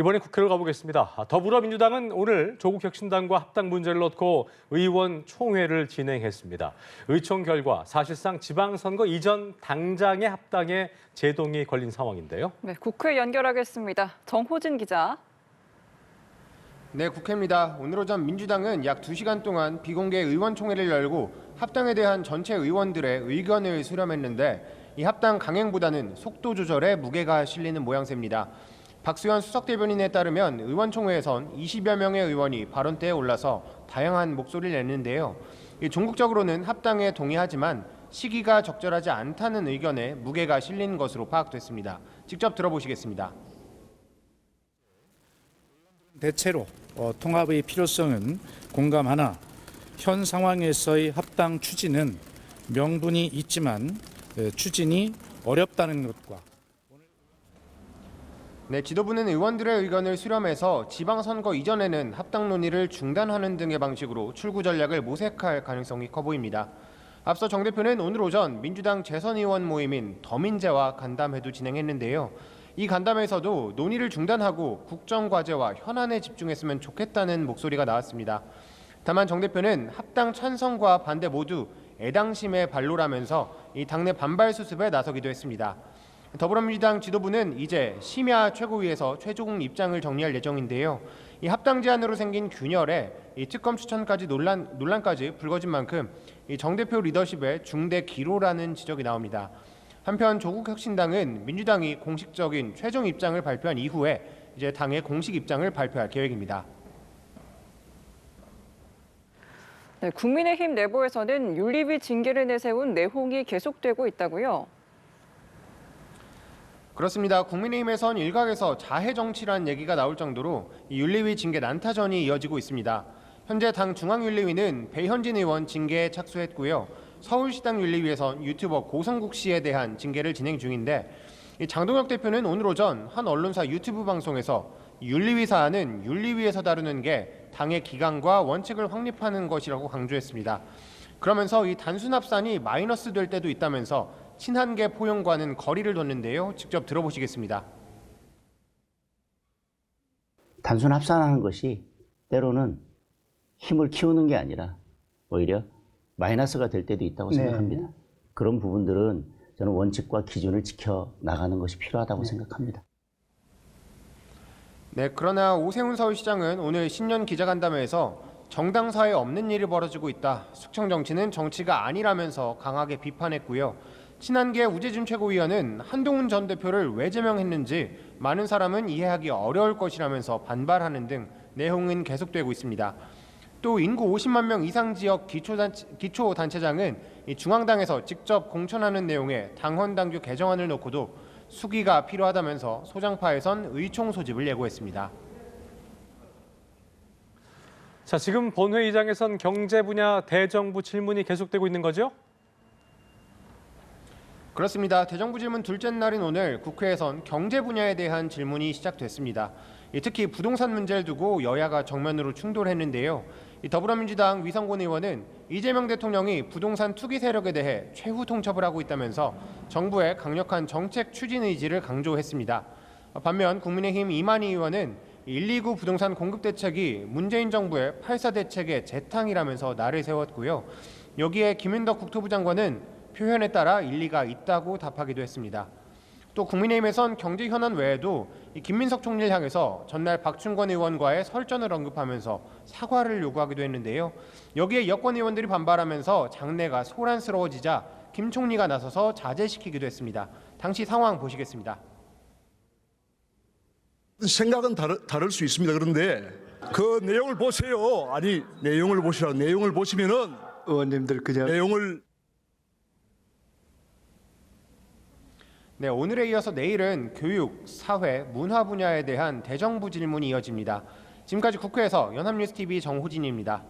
이번에 국회로 가보겠습니다. 더불어민주당은 오늘 조국혁신당과 합당 문제를 놓고 의원 총회를 진행했습니다. 의총 결과 사실상 지방선거 이전 당장의 합당에 제동이 걸린 상황인데요. 네, 국회 연결하겠습니다. 정호진 기자. 네, 국회입니다. 오늘 오전 민주당은 약 2시간 동안 비공개 의원총회를 열고 합당에 대한 전체 의원들의 의견을 수렴했는데 이 합당 강행보다는 속도 조절에 무게가 실리는 모양새입니다. 박수현 수석대변인에 따르면 의원총회에선 20여 명의 의원이 발언대에 올라서 다양한 목소리를 냈는데요. 종국적으로는 합당에 동의하지만 시기가 적절하지 않다는 의견에 무게가 실린 것으로 파악됐습니다. 직접 들어보시겠습니다. 대체로 통합의 필요성은 공감하나 현 상황에서의 합당 추진은 명분이 있지만 추진이 어렵다는 것과 네, 지도부는 의원들의 의견을 수렴해서 지방선거 이전에는 합당 논의를 중단하는 등의 방식으로 출구 전략을 모색할 가능성이 커 보입니다. 앞서 정 대표는 오늘 오전 민주당 재선의원 모임인 더민제와 간담회도 진행했는데요. 이 간담회에서도 논의를 중단하고 국정과제와 현안에 집중했으면 좋겠다는 목소리가 나왔습니다. 다만 정 대표는 합당 찬성과 반대 모두 애당심의 발로라면서 이 당내 반발 수습에 나서기도 했습니다. 더불어민주당 지도부는 이제 심야 최고위에서 최종 입장을 정리할 예정인데요. 이 합당 제안으로 생긴 균열에 이 특검 추천까지 논란까지 불거진 만큼 이 정 대표 리더십의 중대 기로라는 지적이 나옵니다. 한편 조국혁신당은 민주당이 공식적인 최종 입장을 발표한 이후에 이제 당의 공식 입장을 발표할 계획입니다. 네, 국민의힘 내부에서는 윤리위 징계를 내세운 내홍이 계속되고 있다고요? 그렇습니다. 국민의힘에선 일각에서 자해 정치란 얘기가 나올 정도로 이 윤리위 징계 난타전이 이어지고 있습니다. 현재 당 중앙윤리위는 배현진 의원 징계에 착수했고요. 서울시당 윤리위에선 유튜버 고성국 씨에 대한 징계를 진행 중인데 장동혁 대표는 오늘 오전 한 언론사 유튜브 방송에서 윤리위 사안은 윤리위에서 다루는 게 당의 기강과 원칙을 확립하는 것이라고 강조했습니다. 그러면서 이 단순 합산이 마이너스 될 때도 있다면서 친한계 포용과는 거리를 뒀는데요. 직접 들어보시겠습니다. 단순 합산하는 것이 때로는 힘을 키우는 게 아니라 오히려 마이너스가 될 때도 있다고 생각합니다. 그런 부분들은 저는 원칙과 기준을 지켜 나가는 것이 필요하다고 생각합니다. 네, 그러나 오세훈 서울시장은 오늘 신년 기자간담회에서 정당사에 없는 일이 벌어지고 있다. 숙청 정치는 정치가 아니라면서 강하게 비판했고요. 친한계 우재준 최고위원은 한동훈 전 대표를 왜 제명했는지 많은 사람은 이해하기 어려울 것이라면서 반발하는 등 내용은 계속되고 있습니다. 또 인구 50만 명 이상 지역 기초단체장은 중앙당에서 직접 공천하는 내용의 당헌당규 개정안을 놓고도 수기가 필요하다면서 소장파에선 의총 소집을 예고했습니다. 자, 지금 본회의장에선 경제 분야 대정부 질문이 계속되고 있는 거죠? 그렇습니다. 대정부 질문 둘째 날인 오늘 국회에선 경제 분야에 대한 질문이 시작됐습니다. 특히 부동산 문제를 두고 여야가 정면으로 충돌했는데요. 더불어민주당 위성곤 의원은 이재명 대통령이 부동산 투기 세력에 대해 최후 통첩을 하고 있다면서 정부의 강력한 정책 추진 의지를 강조했습니다. 반면 국민의힘 이만희 의원은 129 부동산 공급 대책이 문재인 정부의 8.4 대책의 재탕이라면서 날을 세웠고요. 여기에 김윤덕 국토부 장관은 표현에 따라 일리가 있다고 답하기도 했습니다. 또 국민의힘에선 경제 현안 외에도 김민석 총리를 향해서 전날 박충권 의원과의 설전을 언급하면서 사과를 요구하기도 했는데요. 여기에 여권 의원들이 반발하면서 장내가 소란스러워지자 김 총리가 나서서 자제시키기도 했습니다. 당시 상황 보시겠습니다. 생각은 다를 수 있습니다. 그런데 그 내용을 보세요. 아니 내용을 보시라. 내용을 보시면은 의원님들 그냥 내용을 네, 오늘에 이어서 내일은 교육, 사회, 문화 분야에 대한 대정부 질문이 이어집니다. 지금까지 국회에서 연합뉴스TV 정호진입니다.